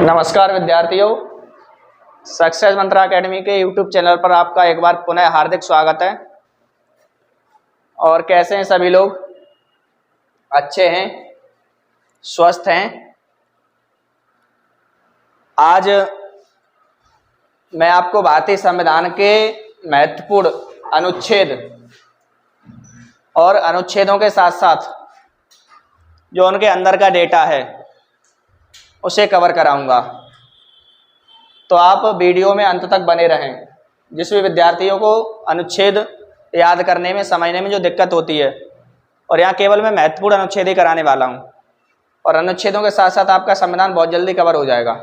नमस्कार विद्यार्थियों, सक्सेस मंत्रा एकेडमी के यूट्यूब चैनल पर आपका एक बार पुनः हार्दिक स्वागत है। और कैसे हैं सभी लोग? अच्छे हैं, स्वस्थ हैं। आज मैं आपको भारतीय संविधान के महत्वपूर्ण अनुच्छेद और अनुच्छेदों के साथ साथ जो उनके अंदर का डेटा है उसे कवर कराऊंगा। तो आप वीडियो में अंत तक बने रहें। जिस भी विद्यार्थियों को अनुच्छेद याद करने में, समझने में जो दिक्कत होती है, और यहाँ केवल मैं महत्वपूर्ण अनुच्छेद ही कराने वाला हूँ, और अनुच्छेदों के साथ साथ आपका संविधान बहुत जल्दी कवर हो जाएगा।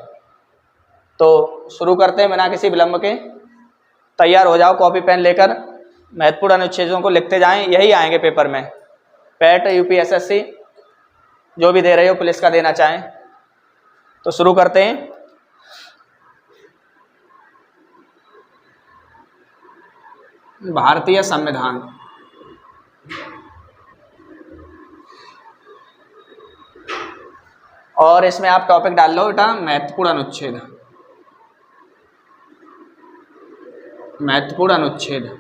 तो शुरू करते हैं बिना किसी विलंब के। तैयार हो जाओ, कॉपी पेन लेकर महत्वपूर्ण अनुच्छेदों को लिखते जाएं। यही आएंगे पेपर में, पैट, यूपीएसएससी, जो भी दे रहे हो, पुलिस का देना चाहें। तो शुरू करते हैं। भारतीय संविधान। और इसमें आप टॉपिक डाल लो बेटा, महत्वपूर्ण अनुच्छेद। महत्वपूर्ण अनुच्छेद।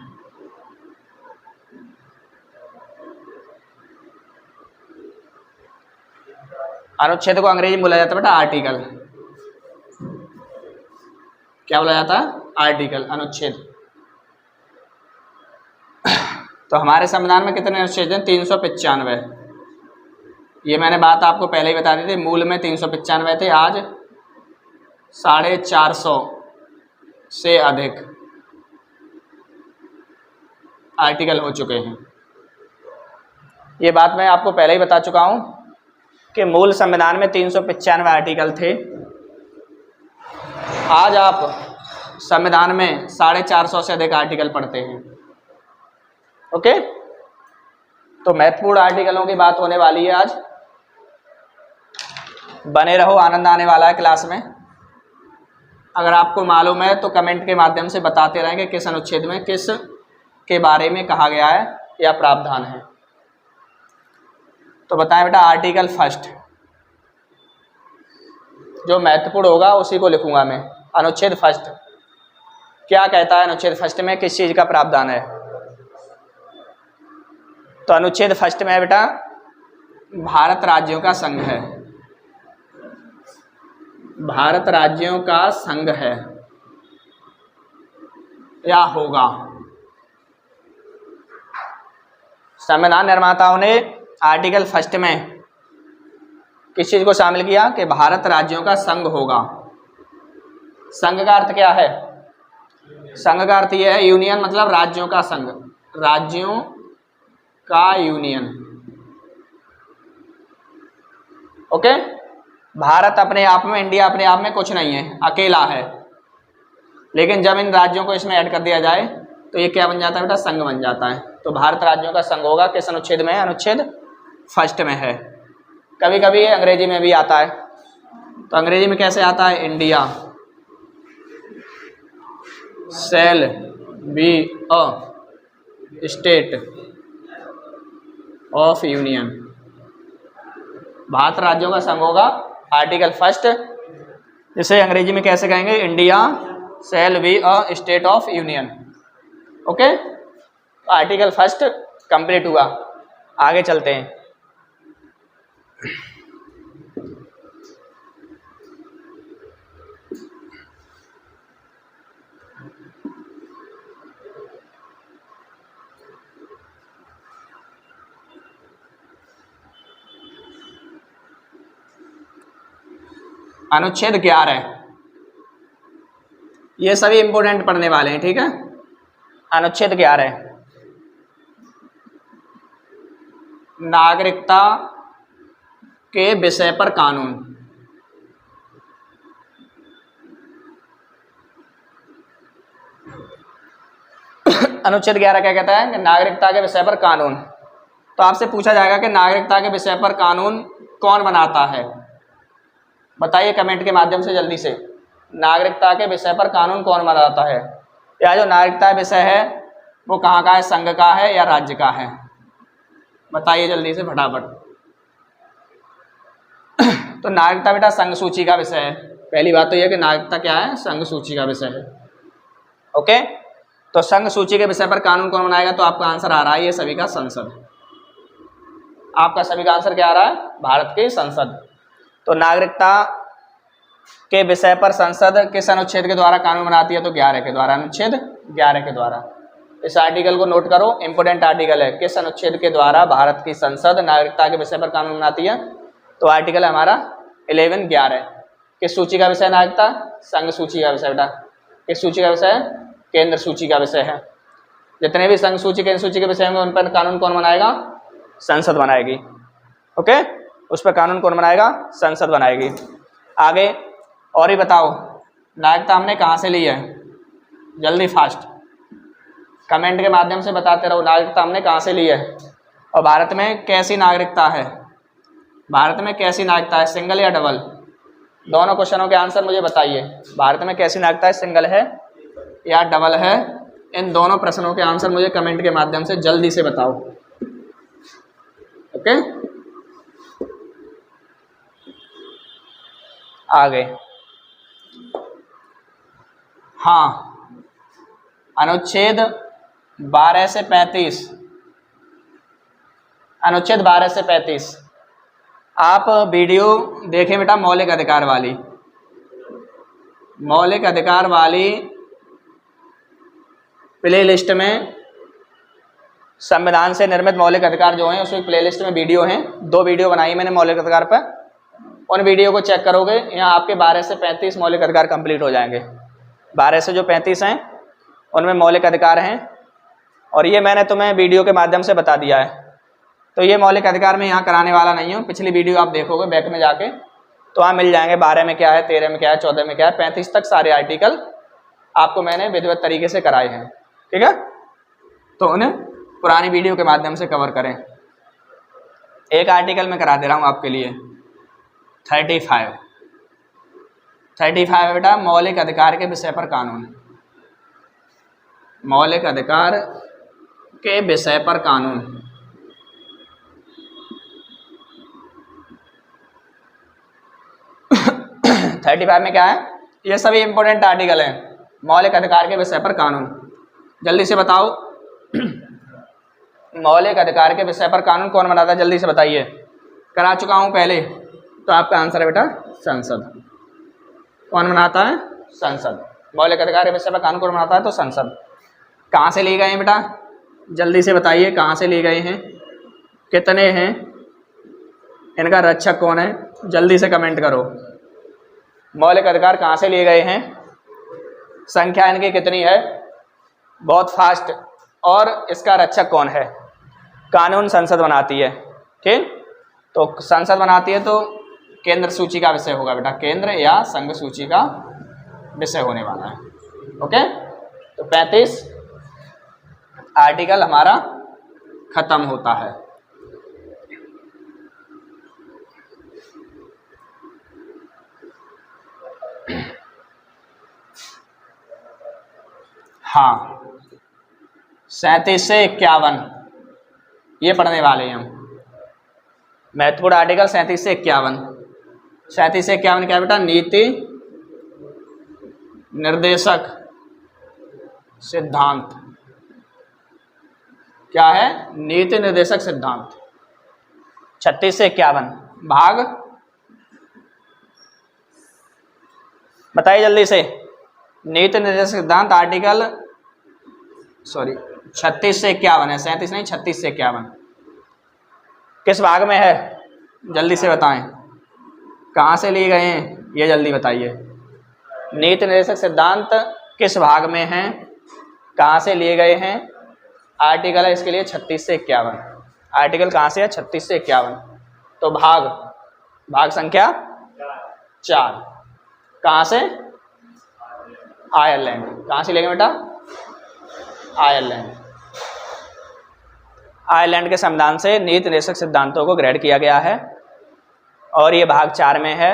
अनुच्छेद को अंग्रेजी में बोला जाता है बेटा आर्टिकल। क्या बोला जाता है? आर्टिकल, अनुच्छेद। तो हमारे संविधान में कितने अनुच्छेद हैं? 395। ये मैंने बात आपको पहले ही बता दी थी। मूल में 395 थे, आज 450 से अधिक आर्टिकल हो चुके हैं। ये बात मैं आपको पहले ही बता चुका हूँ कि मूल संविधान में 395 आर्टिकल थे। आज आप संविधान में 450 से अधिक आर्टिकल पढ़ते हैं। ओके, तो महत्वपूर्ण आर्टिकलों की बात होने वाली है आज। बने रहो, आनंद आने वाला है क्लास में। अगर आपको मालूम है तो कमेंट के माध्यम से बताते रहें कि किस अनुच्छेद में किस के बारे में कहा गया है या प्रावधान है। तो बताएं बेटा, आर्टिकल फर्स्ट जो महत्वपूर्ण होगा उसी को लिखूंगा मैं। अनुच्छेद फर्स्ट क्या कहता है? अनुच्छेद फर्स्ट में किस चीज का प्रावधान है? तो अनुच्छेद फर्स्ट में बेटा भारत राज्यों का संघ है। भारत राज्यों का संघ है या होगा। संविधान निर्माताओं ने आर्टिकल फर्स्ट में किस चीज को शामिल किया कि भारत राज्यों का संघ होगा। संघ का अर्थ क्या है? संघ का अर्थ यह है यूनियन, मतलब राज्यों का संघ, राज्यों का यूनियन। ओके, भारत अपने आप में, इंडिया अपने आप में कुछ नहीं है, अकेला है। लेकिन जब इन राज्यों को इसमें ऐड कर दिया जाए तो ये क्या बन जाता है बेटा? संघ बन जाता है। तो भारत राज्यों का संघ होगा। किस अनुच्छेद में है? अनुच्छेद फर्स्ट में है। कभी कभी ये अंग्रेजी में भी आता है। तो अंग्रेजी में कैसे आता है? India shall be a state of union. Bharat राज्यों का संघ होगा, आर्टिकल फर्स्ट, जिसे अंग्रेजी में कैसे कहेंगे? India shall be a state of union. Okay, article first complete हुआ। आगे चलते हैं। अनुच्छेद 11, ये सभी इंपोर्टेंट पढ़ने वाले हैं, ठीक है। अनुच्छेद 11 नागरिकता के विषय पर कानून। अनुच्छेद 11 क्या कहता है? नागरिकता के विषय पर कानून। तो आपसे पूछा जाएगा कि नागरिकता के विषय पर कानून कौन बनाता है? बताइए कमेंट के माध्यम से जल्दी से। नागरिकता के विषय पर कानून कौन बनाता है? या जो नागरिकता विषय है वो कहाँ का है? संघ का है या राज्य का है? बताइए जल्दी से फटाफट। तो नागरिकता बेटा संघ सूची का विषय है। पहली बात तो यह कि नागरिकता क्या है, संघ सूची का विषय है। ओके, तो संघ सूची के विषय पर कानून कौन बनाएगा, तो आपका आंसर आ रहा है ये सभी का संसद। आपका सभी का आंसर क्या आ रहा है, भारत की संसद। तो नागरिकता के विषय पर संसद किस अनुच्छेद के द्वारा कानून बनाती है, तो 11 के द्वारा, अनुच्छेद 11 के द्वारा। इस आर्टिकल को नोट करो, इंपोर्टेंट आर्टिकल है। किस अनुच्छेद के द्वारा भारत की संसद नागरिकता के विषय पर कानून बनाती है, तो आर्टिकल है हमारा 11 किस सूची का विषय, नागरिकता संघ सूची का विषय। बेटा किस सूची का विषय है, केंद्र सूची का विषय है। जितने भी संघ सूची केंद्र सूची के विषय होंगे उन पर कानून कौन बनाएगा, संसद बनाएगी। ओके, उस पर कानून कौन बनाएगा, संसद बनाएगी। आगे और ही बताओ, नागरिकता हमने कहाँ से ली है, जल्दी फास्ट कमेंट के माध्यम से बताते रहो, नागरिकता हमने कहाँ से ली है और भारत में कैसी नागरिकता है, भारत में कैसी नागरिकता है, सिंगल या डबल। दोनों क्वेश्चनों के आंसर मुझे बताइए, भारत में कैसी नागरिकता है, सिंगल है या डबल है। इन दोनों प्रश्नों के आंसर मुझे कमेंट के माध्यम से जल्दी से बताओ। ओके, आगे हाँ, अनुच्छेद 12 से 35, अनुच्छेद 12 से 35 आप वीडियो देखें बेटा, मौलिक अधिकार वाली, मौलिक अधिकार वाली प्ले लिस्ट में संविधान से निर्मित मौलिक अधिकार जो हैं उसमें प्ले लिस्ट में वीडियो हैं, 2 वीडियो बनाई मैंने मौलिक अधिकार पर। उन वीडियो को चेक करोगे, यहाँ आपके 12 से 35 मौलिक अधिकार कंप्लीट हो जाएंगे। 12 से जो 35 हैं उनमें मौलिक अधिकार हैं, और ये मैंने तुम्हें वीडियो के माध्यम से बता दिया है। तो ये मौलिक अधिकार मैं यहाँ कराने वाला नहीं हूँ, पिछली वीडियो आप देखोगे बैक में जाके तो वहाँ मिल जाएंगे। 12 में क्या है, 13 में क्या है, 14 में क्या है, 35 तक सारे आर्टिकल आपको मैंने विधिवत तरीके से कराए हैं। ठीक है, तो उन्हें पुरानी वीडियो के माध्यम से कवर करें। एक आर्टिकल में करा दे रहा हूँ आपके लिए, 35 है बेटा, मौलिक अधिकार के विषय पर कानून, मौलिक अधिकार के विषय पर कानून। थर्टी 35 में क्या है, ये सभी इंपॉर्टेंट आर्टिकल हैं, मौलिक अधिकार के विषय पर कानून। जल्दी से बताओ मौलिक अधिकार के विषय पर कानून कौन बनाता है, जल्दी से बताइए। करा चुका हूं पहले, तो आपका आंसर है बेटा संसद। कौन बनाता है, संसद। मौलिक अधिकार के विषय पर कानून कौन बनाता है, तो संसद। कहाँ से लिए गए हैं बेटा, जल्दी से बताइए, कहाँ से लिए गए हैं, कितने हैं, इनका रक्षक कौन है, जल्दी से कमेंट करो। मौलिक अधिकार कहाँ से लिए गए हैं, संख्या इनकी कितनी है, बहुत फास्ट, और इसका रक्षक कौन है। कानून संसद बनाती है। ठीक, तो संसद बनाती है तो केंद्र सूची का विषय होगा बेटा, केंद्र या संघ सूची का विषय होने वाला है। ओके, तो 35 आर्टिकल हमारा खत्म होता है। हाँ, 37 से 51 ये पढ़ने वाले हैं हम। महत्वपूर्ण आर्टिकल 37 से 51। 37 से 51 क्या बेटा, नीति निर्देशक सिद्धांत। क्या है, नीति निर्देशक सिद्धांत। 36 से 51 भाग बताइए जल्दी से। नीति निर्देशक सिद्धांत आर्टिकल 36 से 51 है, 37 नहीं, 36 से 51 किस भाग में है, जल्दी से बताएं। कहाँ से लिए गए हैं ये जल्दी बताइए। नीति निर्देशक सिद्धांत किस भाग में है, कहाँ से लिए गए हैं। आर्टिकल है इसके लिए 36 से 51। आर्टिकल कहाँ से है, 36 से 51। तो भाग संख्या 4। कहाँ से, आयरलैंड। कहाँ से लेंगे बेटा, आयरलैंड। आयरलैंड के संविधान से नीति निर्देशक सिद्धांतों को ग्रेड किया गया है, और ये भाग 4 में है,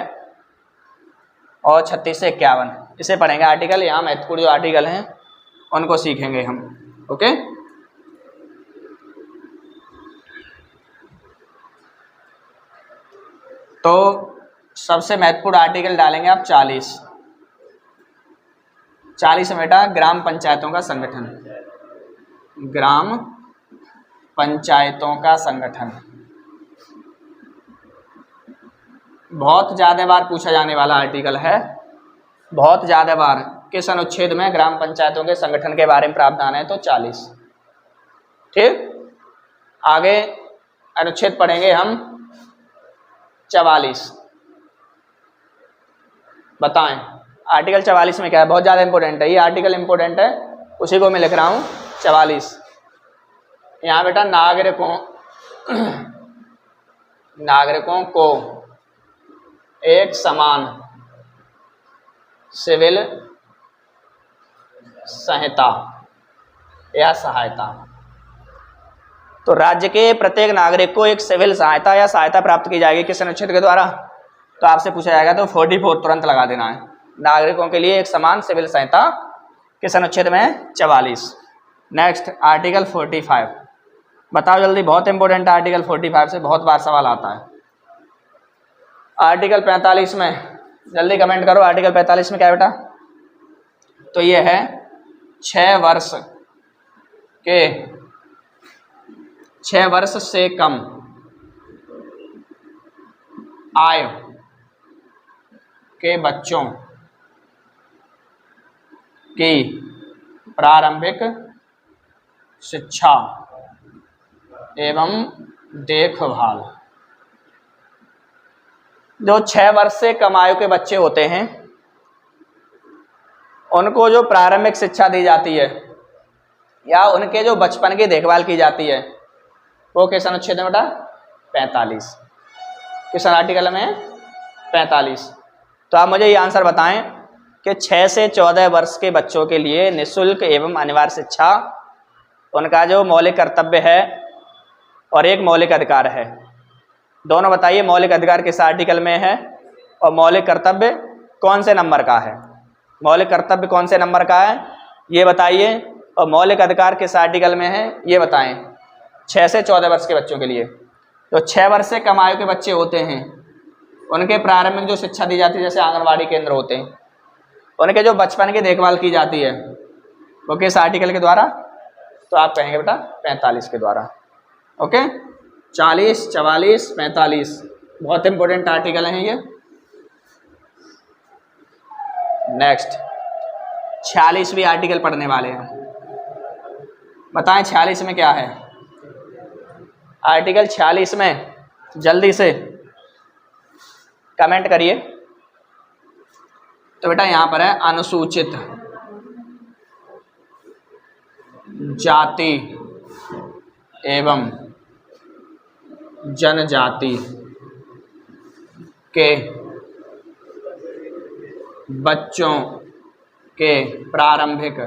और 36 से 51 इसे पढ़ेंगे आर्टिकल। यहाँ महत्वपूर्ण जो आर्टिकल हैं उनको सीखेंगे हम। ओके, तो सबसे महत्वपूर्ण आर्टिकल डालेंगे आप 40। 40 में बेटा ग्राम पंचायतों का संगठन, ग्राम पंचायतों का संगठन बहुत ज़्यादा बार पूछा जाने वाला आर्टिकल है, बहुत ज़्यादा बार। किस अनुच्छेद में ग्राम पंचायतों के संगठन के बारे में प्रावधान है? तो 40। ठीक, आगे अनुच्छेद पढ़ेंगे हम 44। बताएं आर्टिकल 44 में क्या है? बहुत ज़्यादा इंपॉर्टेंट है ये आर्टिकल, इंपॉर्टेंट है, उसी को मैं लिख रहा हूँ 44। यहाँ बेटा नागरिकों को एक समान सिविल संहिता या सहायता, तो राज्य के प्रत्येक नागरिक को एक सिविल सहायता या सहायता प्राप्त की जाएगी किस अनुच्छेद के द्वारा? तो आपसे पूछा जाएगा तो 44 तुरंत लगा देना है। नागरिकों के लिए एक समान सिविल सहायता किस अनुच्छेद में है? 44। नेक्स्ट आर्टिकल 45, बताओ जल्दी, बहुत इंपॉर्टेंट है आर्टिकल 45 से बहुत बार सवाल आता है। आर्टिकल 45 में जल्दी कमेंट करो, आर्टिकल 45 में क्या है बेटा? तो ये है 6 वर्ष से कम आयु के बच्चों की प्रारंभिक शिक्षा एवं देखभाल। जो 6 वर्ष से कम आयु के बच्चे होते हैं उनको जो प्रारंभिक शिक्षा दी जाती है या उनके जो बचपन की देखभाल की जाती है वो किस अनुच्छेद में बेटा? 45। किस आर्टिकल में? 45। तो आप मुझे ये आंसर बताएं कि 6 से 14 वर्ष के बच्चों के लिए निःशुल्क एवं अनिवार्य शिक्षा उनका जो मौलिक कर्तव्य है और एक मौलिक अधिकार है। दोनों बताइए मौलिक अधिकार किस आर्टिकल में है और मौलिक कर्तव्य कौन से नंबर का है? मौलिक कर्तव्य कौन से नंबर का है ये बताइए, और मौलिक अधिकार किस आर्टिकल में है ये बताएं। 6 से 14 वर्ष के बच्चों के लिए, तो 6 वर्ष से कम आयु के बच्चे होते हैं उनके प्रारंभिक जो शिक्षा दी जाती है, जैसे आंगनवाड़ी केंद्र होते हैं, उनके जो बचपन की देखभाल की जाती है वो किस आर्टिकल के द्वारा? तो आप कहेंगे बेटा 45 के द्वारा। ओके, 40, 44, 45 बहुत इंपॉर्टेंट आर्टिकल हैं ये। नेक्स्ट 46वीं आर्टिकल पढ़ने वाले हैं, बताएं 46 में क्या है? आर्टिकल 46 में जल्दी से कमेंट करिए। तो बेटा यहाँ पर है अनुसूचित जाति एवं जनजाति के बच्चों के प्रारंभिक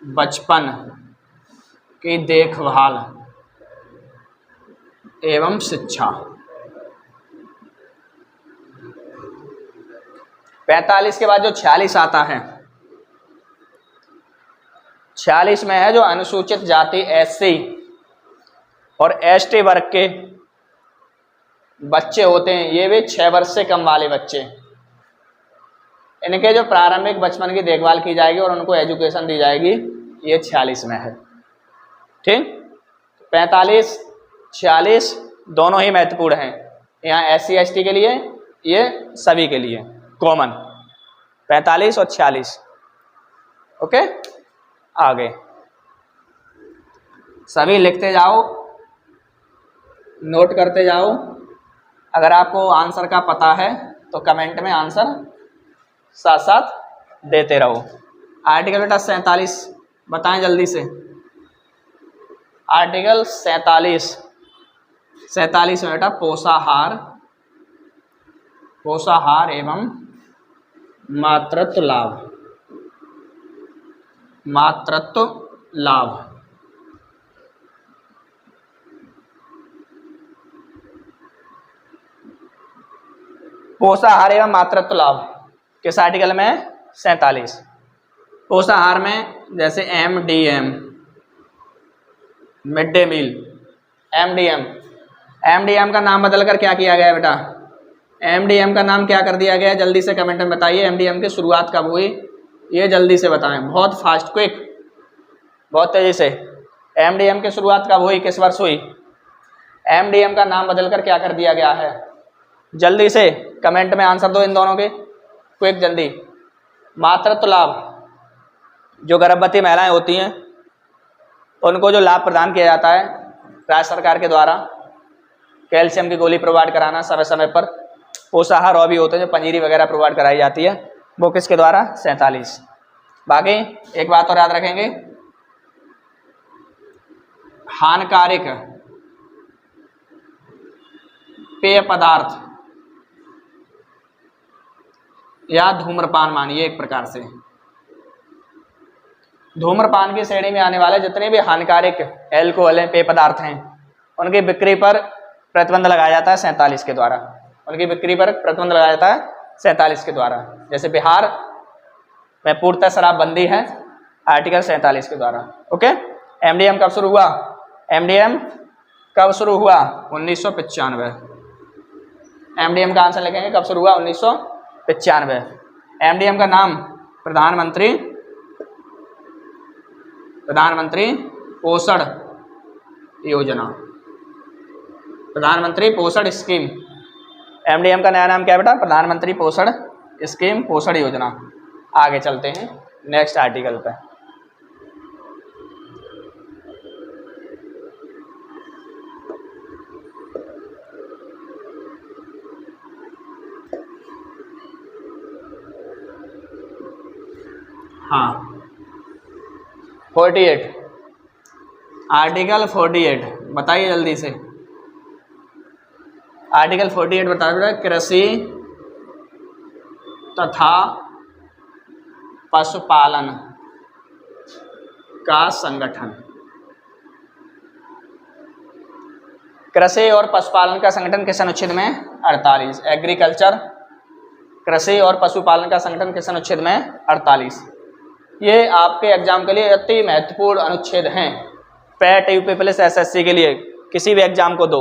बचपन की देखभाल एवं शिक्षा। 45 के बाद जो 46 आता है, 46 में है जो अनुसूचित जाति SC और ST वर्ग के बच्चे होते हैं, ये भी 6 वर्ष से कम वाले बच्चे, इनके जो प्रारंभिक बचपन की देखभाल की जाएगी और उनको एजुकेशन दी जाएगी, ये 46 में है। ठीक, 45, 46 दोनों ही महत्वपूर्ण हैं। यहाँ SC ST के लिए, ये सभी के लिए कॉमन 45 और 46। ओके, आगे सभी लिखते जाओ, नोट करते जाओ। अगर आपको आंसर का पता है तो कमेंट में आंसर साथ साथ देते रहो। आर्टिकल बेटा 47 बताएं जल्दी से। आर्टिकल 47 में बेटा पोषाहार एवं मातृत्व लाभ। पोषाहार एवं मातृत्व लाभ किस आर्टिकल में? 47। पोषाहार में जैसे MDM mid day meal, MDM MDM का नाम बदलकर क्या किया गया बेटा? एमडीएम का नाम क्या कर दिया गया? जल्दी से कमेंट में बताइए। एमडीएम की शुरुआत कब हुई? ये जल्दी से बताएं, बहुत फास्ट, क्विक, बहुत तेजी से। एमडीएम की शुरुआत कब हुई, किस वर्ष हुई? एमडीएम का नाम बदलकर क्या कर दिया गया है? जल्दी से कमेंट में आंसर दो इन दोनों के, क्विक, जल्दी। मातृत्व लाभ, जो गर्भवती महिलाएं होती हैं उनको जो लाभ प्रदान किया जाता है राज्य सरकार के द्वारा, कैल्शियम की गोली प्रोवाइड कराना समय समय पर, पोषाहार और भी होते हैं जो पंजीरी वगैरह प्रोवाइड कराई जाती है, वो किसके द्वारा? 47। बाकी एक बात और याद रखेंगे, हानिकारक पेय पदार्थ या धूम्रपान मानिए एक प्रकार से, धूम्रपान की श्रेणी में आने वाले जितने भी हानिकारक एल्कोहल हैं, पेय पदार्थ हैं, उनकी बिक्री पर प्रतिबंध लगाया जाता है 47 के द्वारा। उनकी बिक्री पर प्रतिबंध लगाया जाता है 47 के द्वारा। जैसे बिहार में पूर्णतः शराबबंदी है आर्टिकल 47 के द्वारा। ओके, एमडीएम कब शुरू हुआ? एमडीएम कब शुरू हुआ? 1995। एमडीएम का आंसर लिखेंगे, कब शुरू हुआ? 1995। एमडीएम का नाम प्रधानमंत्री पोषण योजना, प्रधानमंत्री पोषण स्कीम। एमडीएम का नया नाम क्या है बेटा? प्रधानमंत्री पोषण स्कीम, पोषण योजना। आगे चलते हैं नेक्स्ट आर्टिकल पे। हाँ, 48, आर्टिकल 48 बताइए जल्दी से। आर्टिकल 48 बता रहा है, कृषि तथा पशुपालन का संगठन। कृषि और पशुपालन का संगठन किस अनुच्छेद में? 48। एग्रीकल्चर, कृषि और पशुपालन का संगठन किस अनुच्छेद में? 48। ये आपके एग्जाम के लिए अति महत्वपूर्ण अनुच्छेद हैं। पैट, यूपी पुलिस, एसएससी के लिए किसी भी एग्जाम को दो,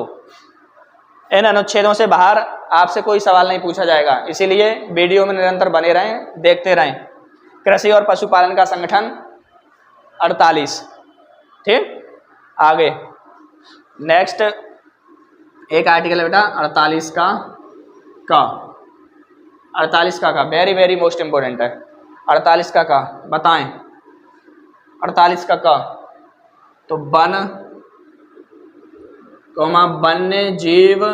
इन अनुच्छेदों से बाहर आपसे कोई सवाल नहीं पूछा जाएगा। इसीलिए वीडियो में निरंतर बने रहें, देखते रहें। कृषि और पशुपालन का संगठन 48। ठीक, आगे नेक्स्ट एक आर्टिकल है बेटा 48 का 48 का वेरी वेरी मोस्ट इंपोर्टेंट है। 48 का बताएं। 48 का तो वन, वन्य जीव,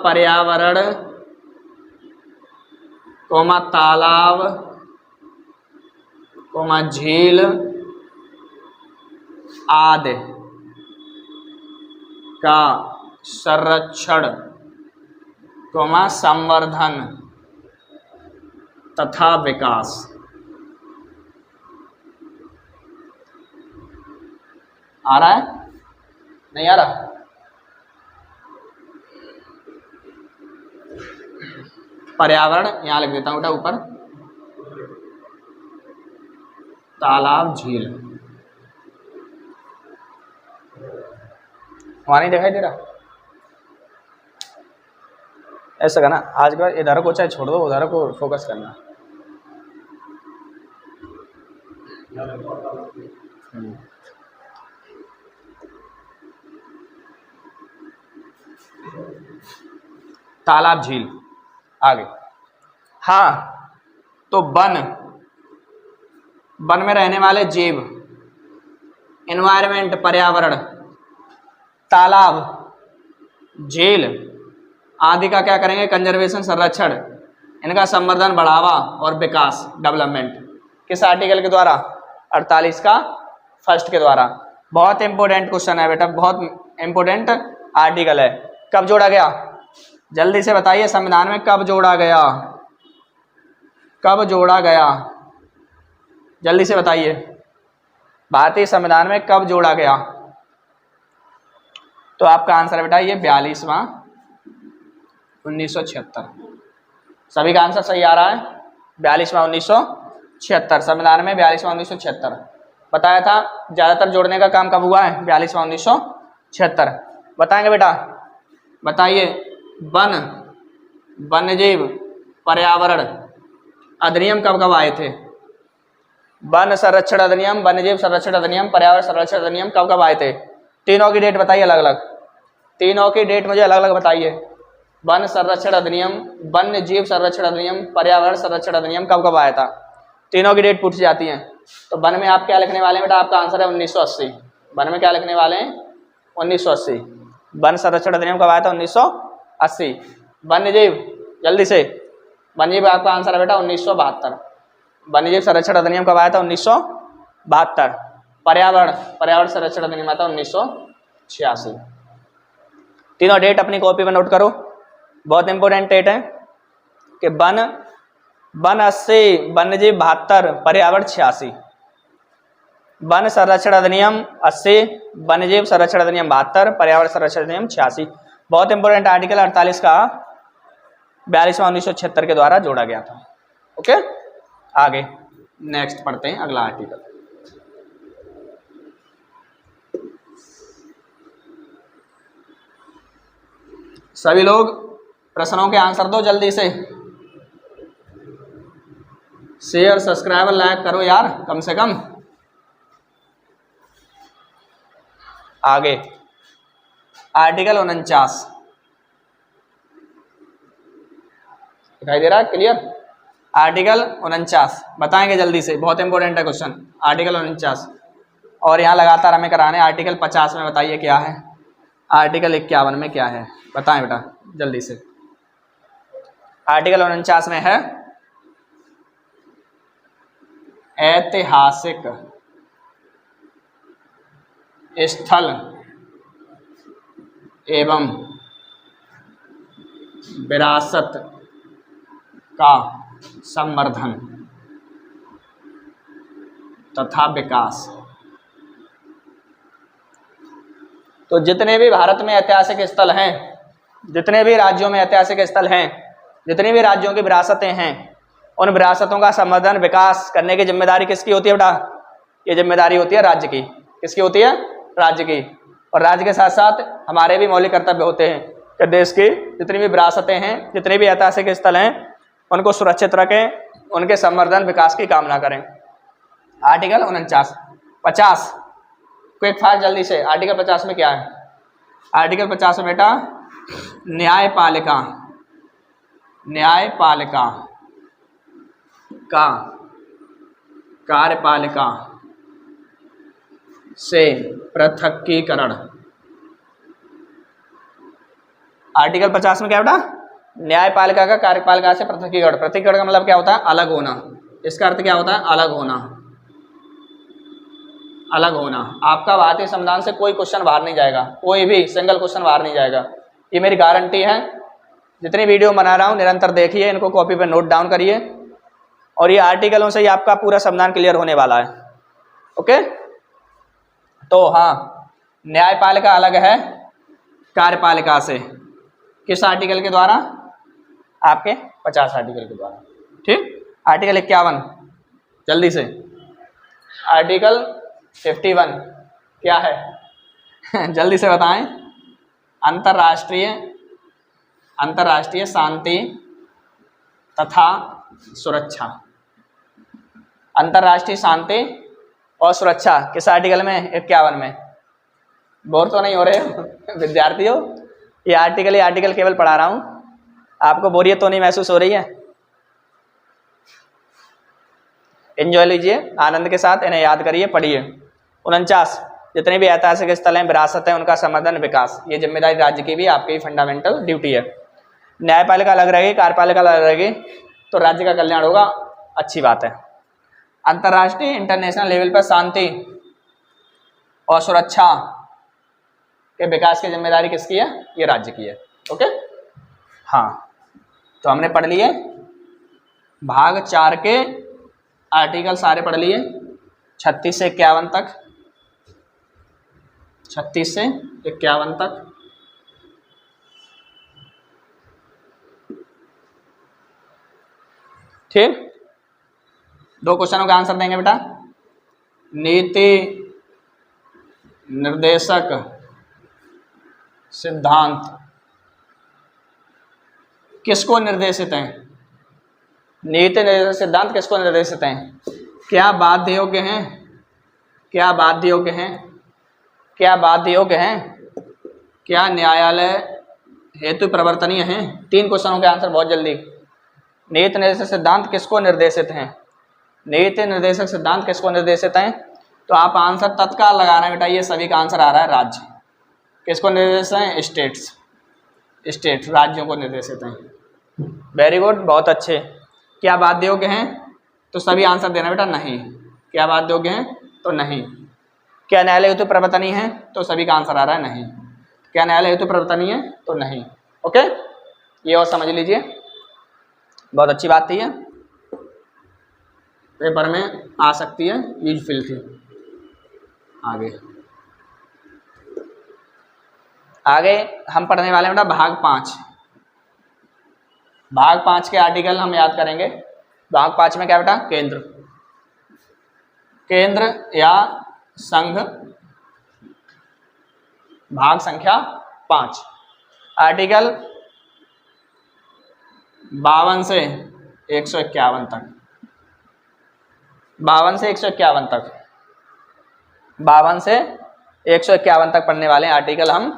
पर्यावरण, तालाब, झील आदि का संरक्षण, संवर्धन तथा विकास। आ रहा है? नहीं आ रहा? पर्यावरण यहां लिख देता हूं बेटा ऊपर, तालाब, झील। वहां नहीं दिखाई दे रहा? ऐसा करना, आज के बाद इधर को चाहे छोड़ दो, उधर को फोकस करना। तालाब, झील, आगे। हाँ, तो वन में रहने वाले जीव, एनवायरमेंट, पर्यावरण, तालाब, झील आदि का क्या करेंगे? कंजर्वेशन, संरक्षण, इनका संवर्धन, बढ़ावा और विकास, डेवलपमेंट। किस आर्टिकल के द्वारा? 48 का फर्स्ट के द्वारा। बहुत इंपोर्टेंट क्वेश्चन है बेटा, बहुत इंपोर्टेंट आर्टिकल है। कब जोड़ा गया? जल्दी से बताइए, संविधान में कब जोड़ा गया? कब जोड़ा गया? जल्दी से बताइए, भारतीय संविधान में कब जोड़ा गया? तो आपका आंसर बेटा ये 42वां 1976। सभी का आंसर सही आ रहा है? 42वां 1976, संविधान में 42वां 1976 बताया था। ज्यादातर जोड़ने का काम कब हुआ है? 42वां 76। बताएंगे बेटा, बताइए। वन, वन्यजीव, पर्यावरण अधिनियम कब कब आए थे? वन संरक्षण अधिनियम, वन्यजीव संरक्षण अधिनियम, पर्यावरण संरक्षण अधिनियम कब कब आए थे? तीनों की डेट बताइए अलग अलग, तीनों की डेट मुझे अलग अलग बताइए। वन संरक्षण अधिनियम, वन्य जीव संरक्षण अधिनियम, पर्यावरण संरक्षण अधिनियम कब कब आया था? तीनों की डेट पूछी जाती है। तो वन में आप क्या लिखने वाले हैं बेटा? आपका आंसर है 1980। वन में क्या लिखने वाले हैं? 1980। वन संरक्षण अधिनियम कब आया था? 1980। वन्य जीव, जल्दी से, वन्य जीव आपका आंसर है बेटा 1972। वन्य जीव संरक्षण अधिनियम कब आया था? 1972। पर्यावरण, पर्यावरण संरक्षण अधिनियम आया था 1986। तीनों डेट अपनी कॉपी में नोट करो, बहुत इंपॉर्टेंट डेट है कि वन 80, वन्यजीव 72, पर्यावरण 86। वन संरक्षण अधिनियम 80, वन्यजीव संरक्षण अधिनियम 72, पर्यावरण संरक्षण अधिनियम 86। बहुत इंपॉर्टेंट आर्टिकल 48 का 42वां 1976 के द्वारा जोड़ा गया था। ओके, आगे नेक्स्ट पढ़ते हैं अगला आर्टिकल। सभी लोग प्रश्नों के आंसर दो जल्दी से। शेयर, सब्सक्राइब, लाइक करो यार कम से कम। आगे आर्टिकल 49 दिखाई दे रहा है? क्लियर? आर्टिकल 49 बताएंगे जल्दी से, बहुत इंपॉर्टेंट है क्वेश्चन। आर्टिकल 49 और यहाँ लगातार हमें कराने। आर्टिकल 50 में बताइए क्या है, आर्टिकल 51 में क्या है, बताएं बेटा जल्दी से। आर्टिकल 49 में है ऐतिहासिक स्थल एवं विरासत का संवर्धन तथा विकास। तो जितने भी भारत में ऐतिहासिक स्थल हैं, जितने भी राज्यों में ऐतिहासिक स्थल हैं, जितनी भी राज्यों की विरासतें हैं, उन विरासतों का संवर्धन विकास करने की जिम्मेदारी किसकी होती है बेटा? ये जिम्मेदारी होती है राज्य की। किसकी होती है? राज्य की। और राज्य के साथ साथ हमारे भी मौलिक कर्तव्य होते हैं कि देश की जितनी भी विरासतें हैं, जितने भी ऐतिहासिक स्थल हैं, उनको सुरक्षित रखें, उनके संवर्धन विकास की कामना करें। आर्टिकल 49। 50 क्विक फायर जल्दी से। आर्टिकल 50 में क्या है? आर्टिकल 50 में बेटा न्यायपालिका, न्यायपालिका का कार्यपालिका से पृथकीकरण। आर्टिकल 50 में क्या बेटा? न्यायपालिका का कार्यपालिका से पृथकीकरण। पृथकीकरण का मतलब क्या होता है? अलग होना। इसका अर्थ क्या होता है? अलग होना, अलग होना। आपका भारतीय संविधान से कोई क्वेश्चन बाहर नहीं जाएगा, कोई भी सिंगल क्वेश्चन बाहर नहीं जाएगा, ये मेरी गारंटी है। जितनी वीडियो बना रहा हूँ निरंतर देखिए, इनको कॉपी पे नोट डाउन करिए, और ये आर्टिकलों से ही आपका पूरा संविधान क्लियर होने वाला है। ओके, तो हाँ, न्यायपालिका अलग है कार्यपालिका से। किस आर्टिकल के द्वारा? आपके 50 आर्टिकल के द्वारा। ठीक, आर्टिकल 51 जल्दी से। आर्टिकल 51 क्या है? जल्दी से बताएं। अंतर्राष्ट्रीय शांति तथा सुरक्षा। अंतर्राष्ट्रीय शांति और सुरक्षा किस आर्टिकल में? 51 में। बोर तो नहीं हो रहे हो विद्यार्थियों? ये आर्टिकल केवल पढ़ा रहा हूं, आपको बोरियत तो नहीं महसूस हो रही है? एंजॉय लीजिए, आनंद के साथ इन्हें याद करिए, पढ़िए। 49 जितने भी ऐतिहासिक स्थल हैं, विरासत है, उनका संवर्धन विकास, ये जिम्मेदारी राज्य की भी, आपकी फंडामेंटल ड्यूटी है। न्यायपालिका अलग रहेगी, कार्यपालिका अलग रहेगी, तो राज्य का कल्याण होगा, अच्छी बात है। अंतर्राष्ट्रीय इंटरनेशनल लेवल पर शांति और सुरक्षा के विकास की जिम्मेदारी किसकी है? ये राज्य की है। ओके, हाँ, तो हमने पढ़ लिए भाग 4 के आर्टिकल सारे पढ़ लिए, 36 से 51 तक, 36 से 51 तक। ठीक, 2 क्वेश्चनों का आंसर देंगे बेटा। नीति निर्देशक सिद्धांत किसको निर्देशित हैं? नीति निर्देशक सिद्धांत किसको निर्देशित हैं? क्या बाध्य योग्य हैं? क्या बाध्य योग्य हैं? क्या बाध्य योग्य हैं? क्या न्यायालय हेतु प्रवर्तनीय हैं? 3 क्वेश्चनों के आंसर बहुत जल्दी। नीति निर्देशक सिद्धांत किसको निर्देशित हैं? नीति निर्देशक सिद्धांत किसको निर्देशित हैं? तो आप आंसर तत्काल लगाना बेटा, ये सभी का आंसर आ रहा है राज्य। किसको निर्देशित हैं? स्टेट्स, स्टेट राज्यों को निर्देशित हैं। वेरी गुड, बहुत अच्छे। क्या बाध्य योग्य हैं? तो सभी आंसर देना बेटा नहीं। क्या बाध्य योग्य हैं? तो नहीं। क्या न्यायालय हेतु प्रवर्तनीय है? तो सभी का आंसर आ रहा है नहीं। क्या न्यायालय हेतु प्रवर्तनीय है? तो नहीं। ओके, ये और समझ लीजिए, बहुत अच्छी बात थी, पेपर में आ सकती है, यूजफुल थी। आगे हम पढ़ने वाले हैं बेटा भाग 5। भाग 5 के आर्टिकल हम याद करेंगे। भाग 5 में क्या बेटा? केंद्र, केंद्र या संघ। भाग संख्या 5, आर्टिकल 52 से 151 तक। 52 से 151 तक, 52 से 151 तक पढ़ने वाले हैं आर्टिकल हम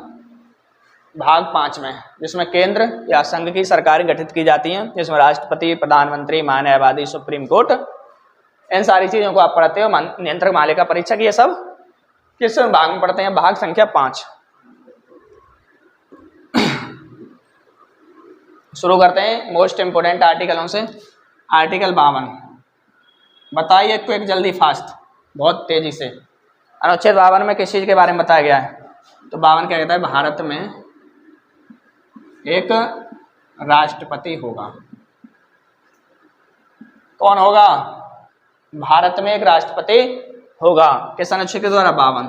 भाग 5 में, जिसमें केंद्र या संघ की सरकारें गठित की जाती हैं, जिसमें राष्ट्रपति, प्रधानमंत्री, महान्यायवादी, सुप्रीम कोर्ट, इन सारी चीजों को आप पढ़ते हो। नियंत्रक, मालिका परीक्षक, ये सब किस भाग में पढ़ते हैं? भाग संख्या 5। शुरू करते हैं मोस्ट इंपोर्टेंट आर्टिकलों से। आर्टिकल 52 बताइए, क्विक, जल्दी, फास्ट, बहुत तेजी से। अनुच्छेद 52 में किस चीज के बारे में बताया गया है? तो 52 क्या कहता है? भारत में एक राष्ट्रपति होगा। कौन होगा? भारत में एक राष्ट्रपति होगा। किस अनुच्छेद के द्वारा? 52।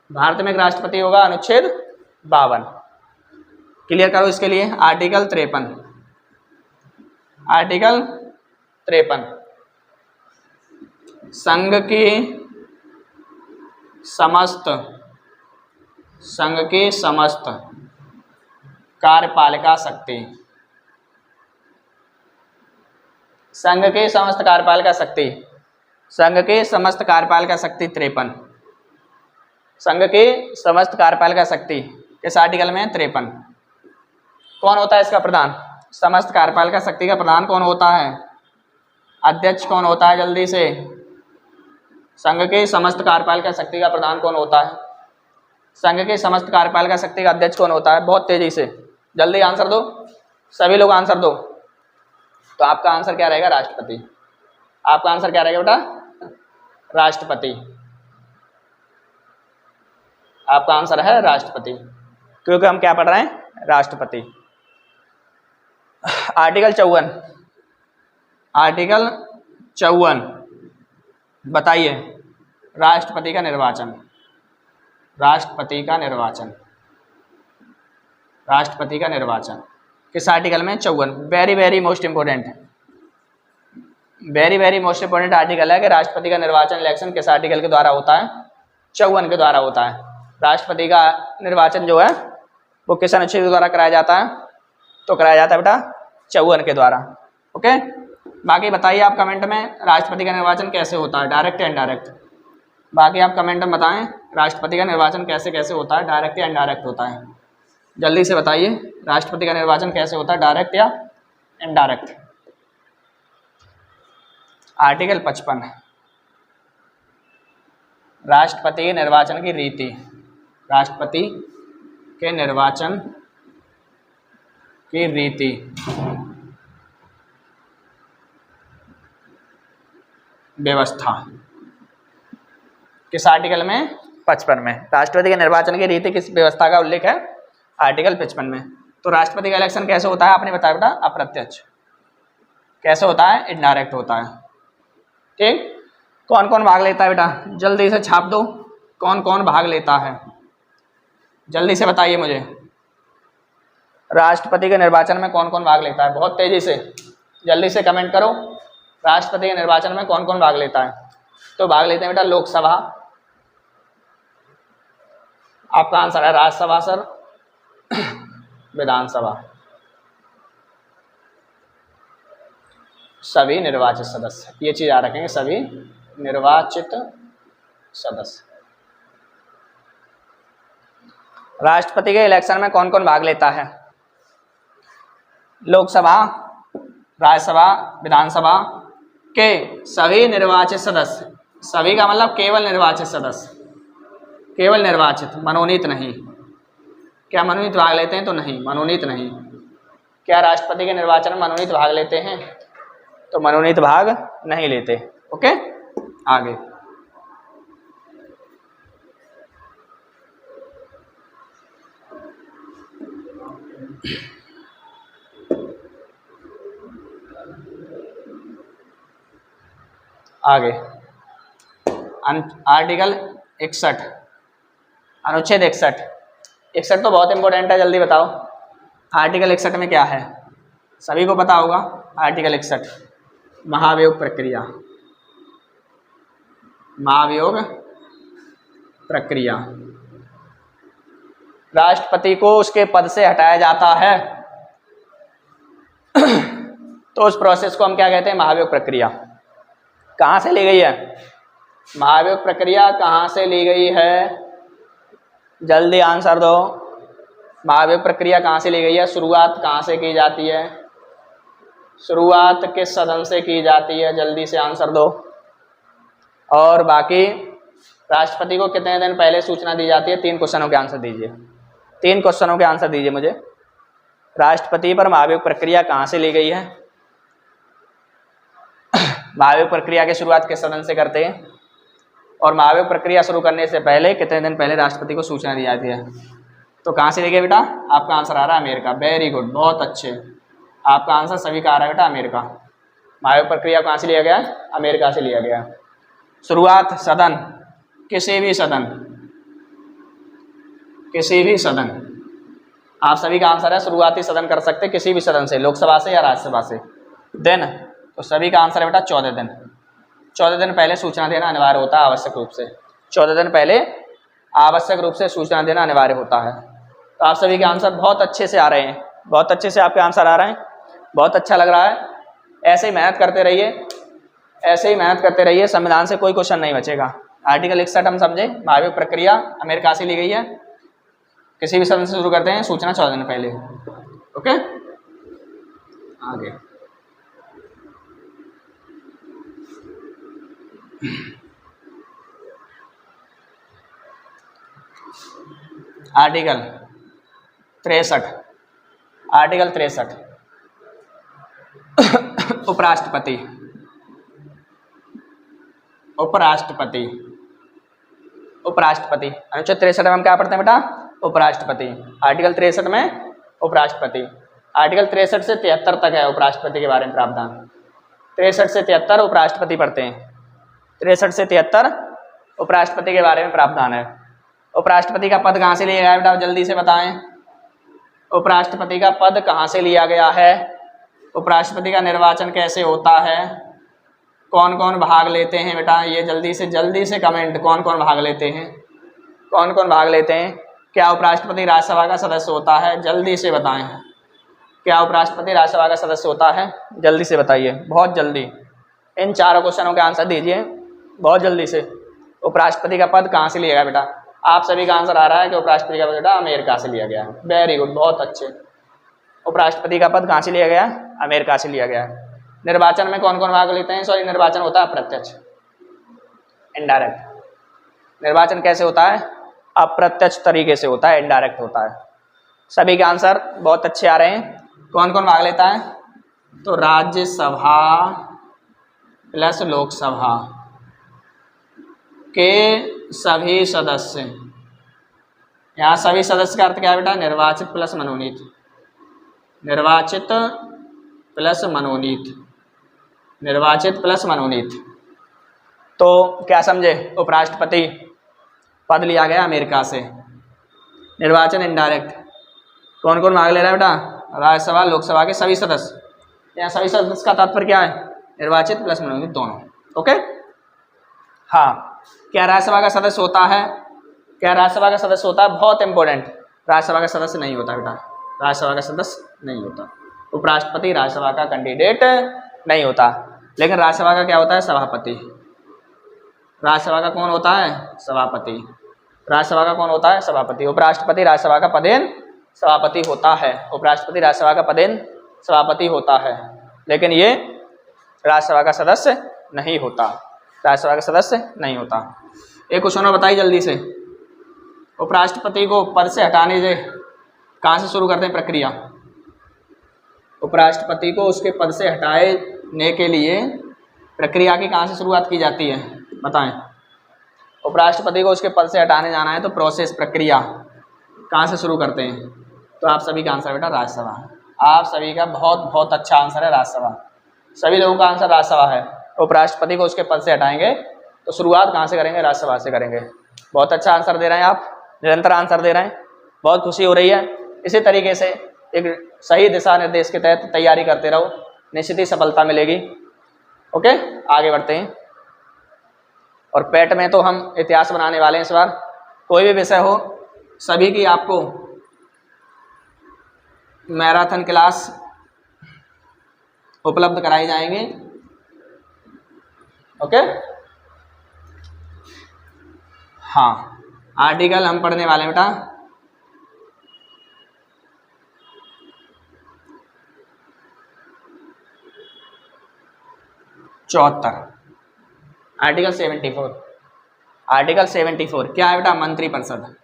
भारत में एक राष्ट्रपति होगा, अनुच्छेद 52। क्लियर करो इसके लिए। आर्टिकल 53, आर्टिकल 53 संघ की समस्त कार्यपालिका शक्ति, संघ की समस्त कार्यपालिका शक्ति, संघ की समस्त कार्यपालिका शक्ति 53, संघ की समस्त कार्यपालिका शक्ति किस आर्टिकल में? 53। कौन होता है इसका प्रधान? समस्त कार्यपालिका शक्ति का प्रधान कौन होता है? अध्यक्ष कौन होता है? जल्दी से। संघ की समस्त कार्यपालिका शक्ति का प्रधान कौन होता है? संघ की समस्त कार्यपालिका शक्ति का अध्यक्ष कौन होता है? बहुत तेजी से, जल्दी आंसर दो, सभी लोग आंसर दो। तो आपका आंसर क्या रहेगा? राष्ट्रपति। आपका आंसर क्या रहेगा बेटा? राष्ट्रपति। आपका आंसर है राष्ट्रपति, क्योंकि हम क्या पढ़ रहे हैं? राष्ट्रपति। आर्टिकल 54, आर्टिकल 54 बताइए, राष्ट्रपति का निर्वाचन, राष्ट्रपति का निर्वाचन, राष्ट्रपति का निर्वाचन किस आर्टिकल में? 54। Very very most important, very very most important article है कि राष्ट्रपति का निर्वाचन, इलेक्शन किस आर्टिकल के द्वारा होता है? 54 के द्वारा होता है। राष्ट्रपति का निर्वाचन जो है वो किस अनुच्छेद के द्वारा कराया जाता है? तो कराया जाता है बेटा 54 के द्वारा। ओके, बाकी बताइए आप कमेंट में, राष्ट्रपति का निर्वाचन कैसे होता है? डायरेक्ट या इनडायरेक्ट? बाकी आप कमेंट में बताएं, राष्ट्रपति का निर्वाचन कैसे कैसे होता है? डायरेक्ट या इनडायरेक्ट होता है? जल्दी से बताइए, राष्ट्रपति का निर्वाचन कैसे होता है? डायरेक्ट या इनडायरेक्ट? आर्टिकल 55 राष्ट्रपति के निर्वाचन की रीति, राष्ट्रपति के निर्वाचन की रीति, व्यवस्था किस आर्टिकल में? 55 में। राष्ट्रपति के निर्वाचन की रीति किस व्यवस्था का उल्लेख है? आर्टिकल 55 में। तो राष्ट्रपति का इलेक्शन कैसे होता है आपने बताया बेटा? अप्रत्यक्ष। कैसे होता है? इनडायरेक्ट होता है। ठीक, कौन कौन भाग लेता है बेटा? जल्दी से छाप दो, कौन कौन भाग लेता है, जल्दी से बताइए मुझे। राष्ट्रपति के निर्वाचन में कौन कौन भाग लेता है? बहुत तेजी से, जल्दी से कमेंट करो, राष्ट्रपति के निर्वाचन में कौन कौन भाग लेता है? तो भाग लेते हैं बेटा लोकसभा, आपका आंसर है राज्यसभा सर। विधानसभा सभी निर्वाचित सदस्य, ये चीज याद रखेंगे, सभी निर्वाचित सदस्य। राष्ट्रपति के इलेक्शन में कौन कौन भाग लेता है? लोकसभा, राज्यसभा, विधानसभा के सभी निर्वाचित सदस्य। सभी का मतलब केवल निर्वाचित सदस्य, केवल निर्वाचित, मनोनीत नहीं। क्या मनोनीत भाग लेते हैं? तो नहीं, मनोनीत नहीं। क्या राष्ट्रपति के निर्वाचन में मनोनीत भाग लेते हैं? तो मनोनीत भाग नहीं लेते। ओके, आगे आगे आर्टिकल 61, अनुच्छेद 61। 61 तो बहुत इंपॉर्टेंट है, जल्दी बताओ आर्टिकल 61 में क्या है? सभी को पता होगा। आर्टिकल 61 महाभियोग प्रक्रिया, महाभियोग प्रक्रिया। राष्ट्रपति को उसके पद से हटाया जाता है तो उस प्रोसेस को हम क्या कहते हैं? महाभियोग प्रक्रिया। कहाँ से ली गई है महाभियोग प्रक्रिया? कहाँ से ली गई है? जल्दी आंसर दो। महाभियोग प्रक्रिया कहाँ से ली गई है? शुरुआत कहाँ से की जाती है? शुरुआत किस सदन से की जाती है? जल्दी से आंसर दो। और बाकी राष्ट्रपति को कितने दिन पहले सूचना दी जाती है? 3 क्वेश्चनों के आंसर दीजिए, 3 क्वेश्चनों के आंसर दीजिए मुझे। राष्ट्रपति पर महाभियोग प्रक्रिया कहाँ से ली गई है? महाभियोग प्रक्रिया की शुरुआत किस सदन से करते हैं? और महाभियोग प्रक्रिया शुरू करने से पहले कितने दिन पहले राष्ट्रपति को सूचना दी जाती है? तो कहाँ से ली गई बेटा? आपका आंसर आ रहा है अमेरिका। वेरी गुड, बहुत अच्छे, आपका आंसर सभी का आ रहा है बेटा, अमेरिका। महाभियोग प्रक्रिया कहाँ से लिया गया? अमेरिका से लिया गया। शुरुआत सदन, किसी भी सदन, किसी भी सदन। आप सभी का आंसर है शुरुआती सदन कर सकते किसी भी सदन से, लोकसभा से या राज्यसभा से। दिन, तो सभी का आंसर है बेटा 14 दिन। 14 दिन पहले सूचना देना अनिवार्य होता है, आवश्यक रूप से। 14 दिन पहले आवश्यक रूप से सूचना देना अनिवार्य होता है। तो आप सभी के आंसर बहुत अच्छे से आ रहे हैं, बहुत अच्छे से आपके आंसर आ रहे हैं, बहुत अच्छा लग रहा है। ऐसे ही मेहनत करते रहिए, ऐसे ही मेहनत करते रहिए, संविधान से कोई क्वेश्चन नहीं बचेगा। आर्टिकल 61 हम समझे, महाभियोग प्रक्रिया अमेरिका से ली गई है, किसी भी सदन से शुरू करते हैं, सूचना 14 दिन पहले। ओके, आगे आर्टिकल 63, आर्टिकल 63 उपराष्ट्रपति, उपराष्ट्रपति, उपराष्ट्रपति। अनुच्छेद 63 में हम क्या पढ़ते हैं बेटा? उपराष्ट्रपति। आर्टिकल 63 में उपराष्ट्रपति। आर्टिकल 63 से 73 तक है उपराष्ट्रपति के बारे में प्रावधान। 63 से 73 उपराष्ट्रपति पढ़ते हैं, 63 से 73 उपराष्ट्रपति के बारे में प्रावधान है। उपराष्ट्रपति का पद कहाँ से लिया गया है बेटा? जल्दी से बताएं, उपराष्ट्रपति का पद कहाँ से लिया गया है? उपराष्ट्रपति का निर्वाचन कैसे होता है? कौन कौन भाग लेते हैं बेटा? ये जल्दी से कमेंट, कौन कौन भाग लेते हैं? कौन कौन भाग लेते हैं? क्या उपराष्ट्रपति राज्यसभा का सदस्य होता है? जल्दी से बताएं, क्या उपराष्ट्रपति राज्यसभा का सदस्य होता है? जल्दी से बताइए, बहुत जल्दी। इन 4 क्वेश्चनों के आंसर दीजिए बहुत जल्दी से। उपराष्ट्रपति का पद कहाँ से लिया गया बेटा? आप सभी का आंसर आ रहा है कि उपराष्ट्रपति का पद बेटा अमेरिका से लिया गया है। वेरी गुड, बहुत अच्छे। उपराष्ट्रपति का पद कहाँ से लिया गया? अमेरिका से लिया गया है। निर्वाचन में कौन कौन भाग लेते हैं? सॉरी, निर्वाचन होता है अप्रत्यक्ष, इनडायरेक्ट। निर्वाचन कैसे होता है? अप्रत्यक्ष तरीके से होता है, इनडायरेक्ट होता है। सभी के आंसर बहुत अच्छे आ रहे हैं। कौन कौन भाग लेता है? तो राज्यसभा प्लस लोकसभा के सभी सदस्य। यहाँ सभी सदस्य का अर्थ क्या है बेटा? निर्वाचित प्लस मनोनीत, निर्वाचित प्लस मनोनीत, निर्वाचित प्लस मनोनीत। तो क्या समझे? उपराष्ट्रपति पद लिया गया अमेरिका से। निर्वाचन इनडायरेक्ट। कौन कौन भाग ले रहा है बेटा? राज्यसभा लोकसभा के सभी सदस्य। यहाँ सभी सदस्य का तात्पर्य क्या है? निर्वाचित प्लस मनोनीत दोनों। ओके, हाँ। क्या राज्यसभा का सदस्य होता है? क्या राज्यसभा का सदस्य होता है? बहुत इंपॉर्टेंट। राज्यसभा का सदस्य नहीं होता बेटा, राज्यसभा का सदस्य नहीं होता। उपराष्ट्रपति राज्यसभा का कैंडिडेट नहीं होता। लेकिन राज्यसभा का क्या होता है? सभापति। राज्यसभा का कौन होता है? सभापति। राज्यसभा का कौन होता है? सभापति। उपराष्ट्रपति राज्यसभा का पदेन सभापति होता है। उपराष्ट्रपति राज्यसभा का पदेन सभापति होता है, लेकिन ये राज्यसभा का सदस्य नहीं होता। राज्यसभा का सदस्य नहीं होता। एक क्वेश्चन और बताइए जल्दी से। उपराष्ट्रपति को पद से हटाने से कहाँ से शुरू करते हैं प्रक्रिया? उपराष्ट्रपति को उसके पद से हटाने के लिए प्रक्रिया की कहाँ से शुरुआत की जाती है? बताएं। उपराष्ट्रपति को उसके पद से हटाने जाना है तो प्रोसेस, प्रक्रिया कहाँ से शुरू करते हैं? तो आप सभी का आंसर बेटा राज्यसभा। आप सभी का बहुत बहुत अच्छा आंसर है राज्यसभा। सभी लोगों का आंसर राज्यसभा है। उपराष्ट्रपति को उसके पद से हटाएंगे तो शुरुआत कहाँ से करेंगे? राज्यसभा से करेंगे। बहुत अच्छा आंसर दे रहे हैं आप, निरंतर आंसर दे रहे हैं, बहुत खुशी हो रही है। इसी तरीके से एक सही दिशा निर्देश के तहत तैयारी करते रहो, निश्चित ही सफलता मिलेगी। ओके, आगे बढ़ते हैं। और पेट में तो हम इतिहास बनाने वाले हैं इस बार। कोई भी विषय हो, सभी की आपको मैराथन क्लास उपलब्ध कराई जाएंगी। ओके, हाँ, आर्टिकल हम पढ़ने वाले हैं बेटा। आर्टिकल 74। आर्टिकल 74 क्या है बेटा? मंत्री परिषद।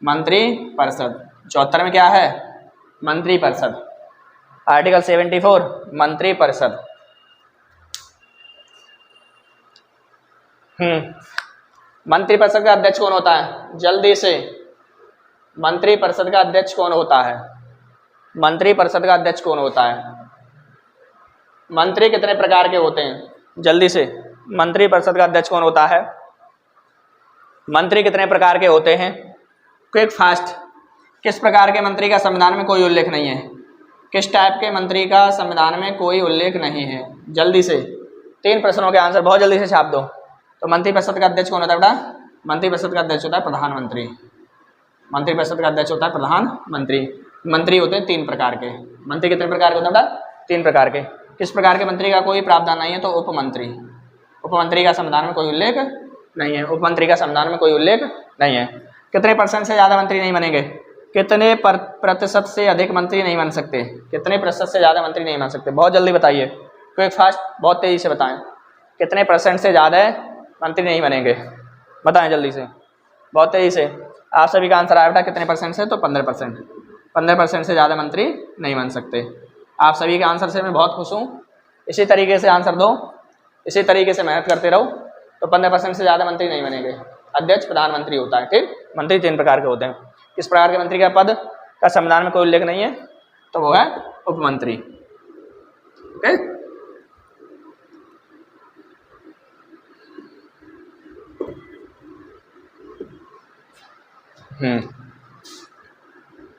मंत्री परिषद 74 में क्या है? मंत्री परिषद। आर्टिकल 74 मंत्री परिषद। मंत्री परिषद का अध्यक्ष कौन होता है? जल्दी से, मंत्री परिषद का अध्यक्ष कौन होता है? मंत्री परिषद का अध्यक्ष कौन होता है? मंत्री कितने प्रकार के होते हैं? जल्दी से, मंत्री परिषद का अध्यक्ष कौन होता है? मंत्री कितने प्रकार के होते हैं? Quick fast. किस प्रकार के मंत्री का संविधान में कोई उल्लेख नहीं है? किस टाइप के मंत्री का संविधान में कोई उल्लेख नहीं है? जल्दी से 3 प्रश्नों के आंसर बहुत जल्दी से छाप दो। तो मंत्री परिषद का अध्यक्ष कौन होता है बेटा? मंत्री परिषद का अध्यक्ष होता है प्रधानमंत्री। मंत्री परिषद का अध्यक्ष होता है प्रधानमंत्री। मंत्री होते हैं 3 प्रकार के। मंत्री कितने प्रकार के होते हैं बेटा? 3 प्रकार के। किस प्रकार के मंत्री का कोई प्रावधान नहीं है? तो उपमंत्री। उपमंत्री का संविधान में कोई उल्लेख नहीं है। उपमंत्री का संविधान में कोई उल्लेख नहीं है। कितने % से ज़्यादा मंत्री नहीं बनेंगे? कितने प्रतिशत से अधिक मंत्री नहीं बन सकते? कितने प्रतिशत से ज़्यादा मंत्री नहीं बन सकते? बहुत जल्दी बताइए, क्विक फास्ट, बहुत तेज़ी से बताएं। कितने % से ज़्यादा मंत्री नहीं बनेंगे? बताएं जल्दी से, बहुत तेज़ी से। आप सभी का आंसर आया बेटा कितने % से? तो 15%। 15% से ज़्यादा मंत्री नहीं बन सकते। आप सभी के आंसर से मैं बहुत खुश हूँ। इसी तरीके से आंसर दो, इसी तरीके से मेहनत करते रहो, तो 15% से ज़्यादा मंत्री नहीं बनेंगे। अध्यक्ष प्रधानमंत्री होता है, ठीक। मंत्री 3 प्रकार के होते हैं। किस प्रकार के मंत्री का पद का संविधान में कोई उल्लेख नहीं है? तो वो है उपमंत्री। ओके,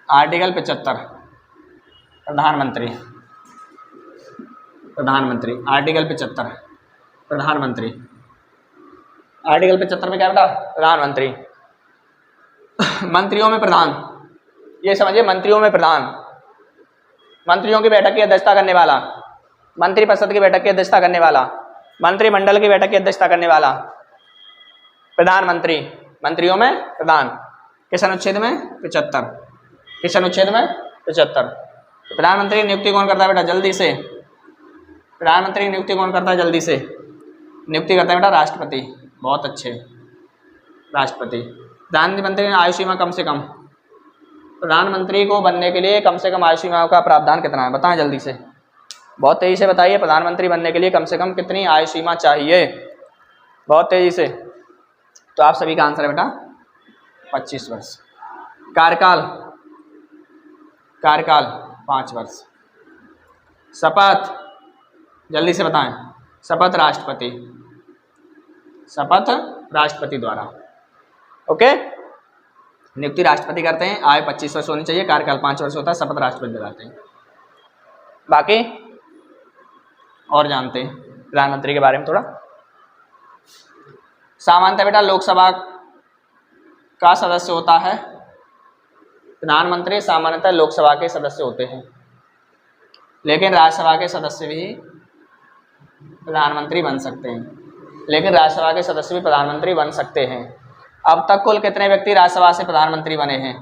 आर्टिकल 75 प्रधानमंत्री। प्रधानमंत्री आर्टिकल 75 प्रधानमंत्री। आर्टिकल 75 में क्या बेटा? प्रधानमंत्री। मंत्रियों में प्रधान, ये समझिए, मंत्रियों में प्रधान, मंत्रियों की बैठक की अध्यक्षता करने वाला, मंत्री परिषद की बैठक की अध्यक्षता करने वाला, मंत्रिमंडल की बैठक की अध्यक्षता करने वाला प्रधानमंत्री। मंत्रियों में प्रधान। किस अनुच्छेद में? 75। किस अनुच्छेद में? 75। प्रधानमंत्री की नियुक्ति कौन करता है बेटा? जल्दी से, प्रधानमंत्री की नियुक्ति कौन करता है? जल्दी से, नियुक्ति करता है बेटा राष्ट्रपति। बहुत अच्छे, राष्ट्रपति। प्रधानमंत्री ने आयु सीमा कम से कम, प्रधानमंत्री को बनने के लिए कम से कम आयु सीमा का प्रावधान कितना है? बताएं जल्दी से, बहुत तेजी से बताइए। प्रधानमंत्री बनने के लिए कम से कम कितनी आयु सीमा चाहिए? बहुत तेजी से। तो आप सभी का आंसर है बेटा 25 वर्ष। कार्यकाल, कार्यकाल 5 वर्ष। शपथ, जल्दी से बताएं। शपथ राष्ट्रपति, शपथ राष्ट्रपति द्वारा। ओके, नियुक्ति राष्ट्रपति करते हैं। आयु 25 वर्ष होनी चाहिए, कार्यकाल 5 वर्ष होता है, शपथ राष्ट्रपति दिलाते हैं। बाकी और जानते हैं प्रधानमंत्री के बारे में थोड़ा। सामान्यतः बेटा लोकसभा का सदस्य होता है प्रधानमंत्री सामान्यतः लोकसभा के सदस्य होते हैं, लेकिन राज्यसभा के सदस्य भी प्रधानमंत्री बन सकते हैं, लेकिन राज्यसभा के सदस्य भी प्रधानमंत्री बन सकते हैं। अब तक कुल कितने व्यक्ति राज्यसभा से प्रधानमंत्री बने हैं,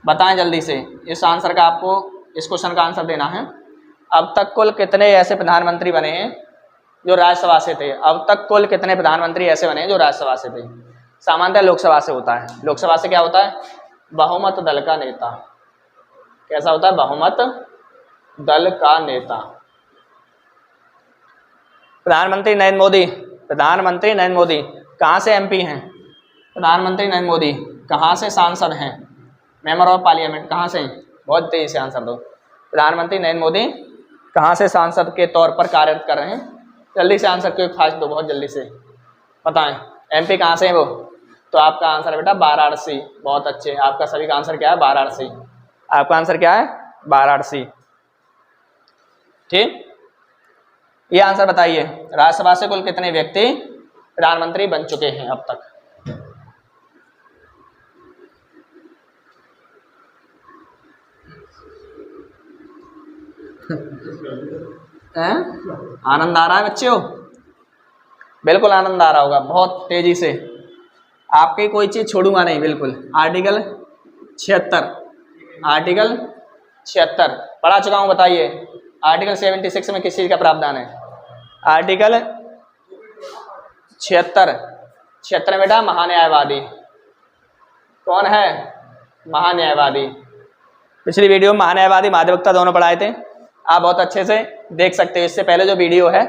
बताएं जल्दी से। इस आंसर का आपको, इस क्वेश्चन का आंसर देना है। अब तक कुल कितने ऐसे प्रधानमंत्री बने हैं जो राज्यसभा से थे? अब तक कुल कितने प्रधानमंत्री ऐसे बने हैं जो राज्यसभा से थे? सामान्यतः लोकसभा से होता है। लोकसभा से क्या होता है? बहुमत दल का नेता। कैसा होता है? बहुमत दल का नेता। प्रधानमंत्री नरेंद्र मोदी, प्रधानमंत्री नरेंद्र मोदी कहाँ से एमपी हैं? प्रधानमंत्री नरेंद्र मोदी कहाँ से सांसद हैं? मेंबर ऑफ पार्लियामेंट कहाँ से? बहुत तेजी से आंसर दो। प्रधानमंत्री नरेंद्र मोदी कहाँ से सांसद के तौर पर कार्यरत कर रहे हैं? जल्दी से आंसर क्यों फास्ट दो, बहुत जल्दी से बताएं। एमपी कहाँ से है वो? तो आपका आंसर है बेटा वाराणसी। बहुत अच्छे, आपका सभी का आंसर क्या है? वाराणसी। आपका आंसर क्या है? वाराणसी। ठीक, ये आंसर बताइए। राज्यसभा से कुल कितने व्यक्ति प्रधानमंत्री बन चुके हैं अब तक? आनंद आ रहा है बच्चों? बिल्कुल आनंद आ रहा होगा, बहुत तेजी से। आपकी कोई चीज छोड़ूंगा नहीं, बिल्कुल। आर्टिकल 76, आर्टिकल 76 पढ़ा चुका हूं, बताइए। आर्टिकल 76 में किस चीज का प्रावधान है? आर्टिकल 76 बेटा महान्यायवादी। कौन है? महान्यायवादी। पिछली वीडियो में महान्यायवादी महाधिवक्ता दोनों पढ़ाए थे, आप बहुत अच्छे से देख सकते हो। इससे पहले जो वीडियो है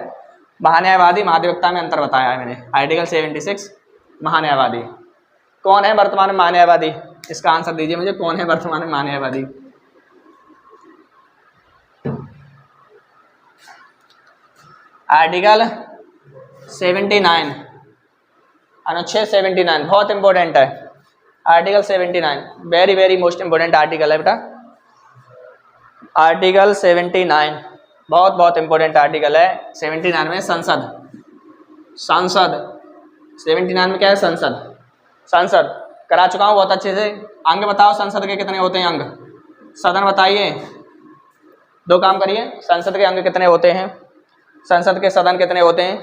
महान्यायवादी महाधिवक्ता में अंतर बताया है मैंने। आर्टिकल 76 महान्यायवादी। कौन है वर्तमान में महान्यायवादी? इसका आंसर दीजिए मुझे, कौन है वर्तमान में महान्यायवादी? आर्टिकल 79, अनुच्छेद 79 बहुत इंपॉर्टेंट है। Article 79 very very most important article है बेटा। आर्टिकल 79 बहुत बहुत इंपॉर्टेंट आर्टिकल है। 79 में संसद, सांसद। 79 में क्या है? संसद। संसद करा चुका हूँ बहुत अच्छे से। अंग बताओ, संसद के कितने होते हैं अंग? सदन बताइए। दो काम करिए, संसद के अंग कितने होते हैं? संसद के सदन कितने होते हैं?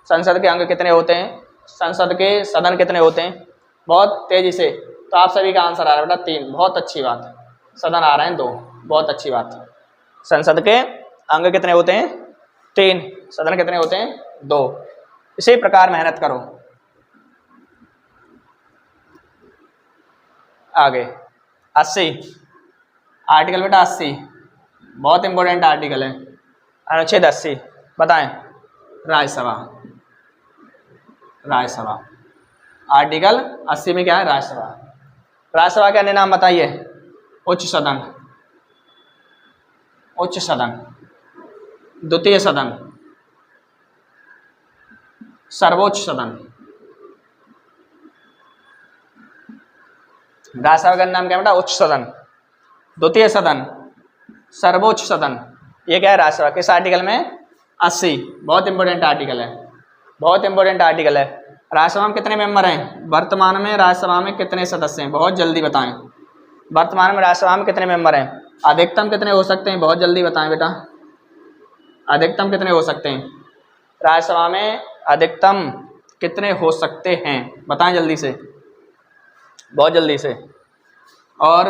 संसद के अंग कितने होते हैं? संसद के सदन कितने होते हैं? बहुत तेजी से। तो आप सभी का आंसर आ रहा है बेटा 3। बहुत अच्छी बात। सदन आ रहे हैं 2, बहुत अच्छी बात। संसद के अंग कितने होते हैं? 3। सदन कितने होते हैं? 2। इसी प्रकार मेहनत करो। आगे 80 आर्टिकल बेटा 80 बहुत इंपॉर्टेंट आर्टिकल है। अनुच्छेद 80 बताएं। राज्यसभा, राज्यसभा। आर्टिकल 80 में क्या है? राज्यसभा। राज्यसभा के अन्य नाम बताइए। उच्च सदन, उच्च सदन, द्वितीय सदन, सर्वोच्च सदन। राज्यसभा का नाम क्या बेटा? उच्च सदन, द्वितीय सदन, सर्वोच्च सदन। ये क्या है? राज्यसभा। किस आर्टिकल में? 80। बहुत इंपॉर्टेंट आर्टिकल है, बहुत इंपॉर्टेंट आर्टिकल है। राज्यसभा में कितने मेंबर हैं? वर्तमान में राज्यसभा में कितने सदस्य हैं? बहुत जल्दी बताएं। वर्तमान में राज्यसभा में कितने मेंबर हैं? अधिकतम कितने हो सकते हैं? बहुत जल्दी बताएं बेटा। अधिकतम कितने हो सकते हैं? राज्यसभा में अधिकतम कितने हो सकते हैं? बताएं जल्दी से, बहुत जल्दी से। और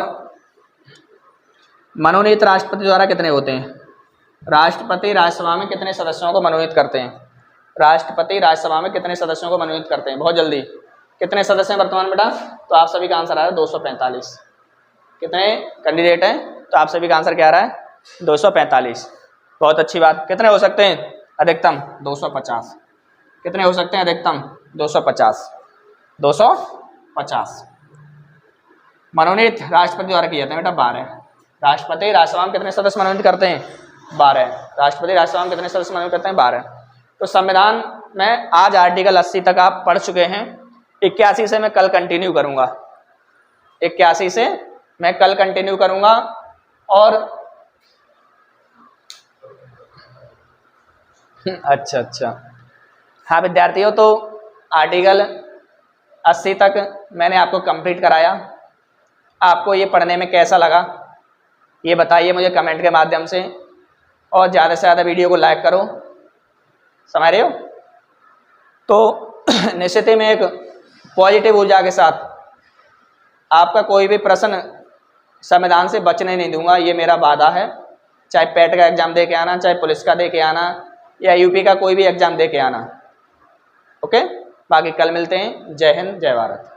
मनोनीत राष्ट्रपति द्वारा कितने होते हैं? राष्ट्रपति राज्यसभा में कितने सदस्यों को मनोनीत करते हैं? राष्ट्रपति राज्यसभा में कितने सदस्यों को मनोनीत करते हैं? बहुत जल्दी। कितने सदस्य हैं वर्तमान बेटा? तो आप सभी का आंसर आ रहा है 245। कितने कैंडिडेट हैं? तो आप सभी का आंसर क्या आ रहा है? 245। बहुत अच्छी बात। कितने हो सकते हैं? अधिकतम 250। कितने हो सकते हैं अधिकतम? 250। 250 मनोनीत राष्ट्रपति द्वारा किए जाते हैं बेटा 12। राष्ट्रपति राज्यसभा में कितने सदस्य मनोनीत करते हैं? 12। राष्ट्रपति राज्यसभा में कितने सदस्य मनोनीत करते हैं? 12। तो संविधान में आज आर्टिकल 80 तक आप पढ़ चुके हैं। 81 से मैं कल कंटिन्यू करूंगा। 81 से मैं कल कंटिन्यू करूंगा। और अच्छा, हाँ विद्यार्थियों, तो आर्टिकल 80 तक मैंने आपको कंप्लीट कराया। आपको ये पढ़ने में कैसा लगा ये बताइए मुझे कमेंट के माध्यम से, और ज़्यादा से ज़्यादा वीडियो को लाइक करो, समझ रहे हो। तो निश्चित ही मैं एक पॉजिटिव ऊर्जा के साथ आपका कोई भी प्रश्न संविधान से बचने नहीं दूंगा, ये मेरा वादा है। चाहे पेट का एग्जाम दे के आना, चाहे पुलिस का दे के आना, या यूपी का कोई भी एग्जाम दे के आना। ओके, बाकी कल मिलते हैं। जय हिंद, जय भारत।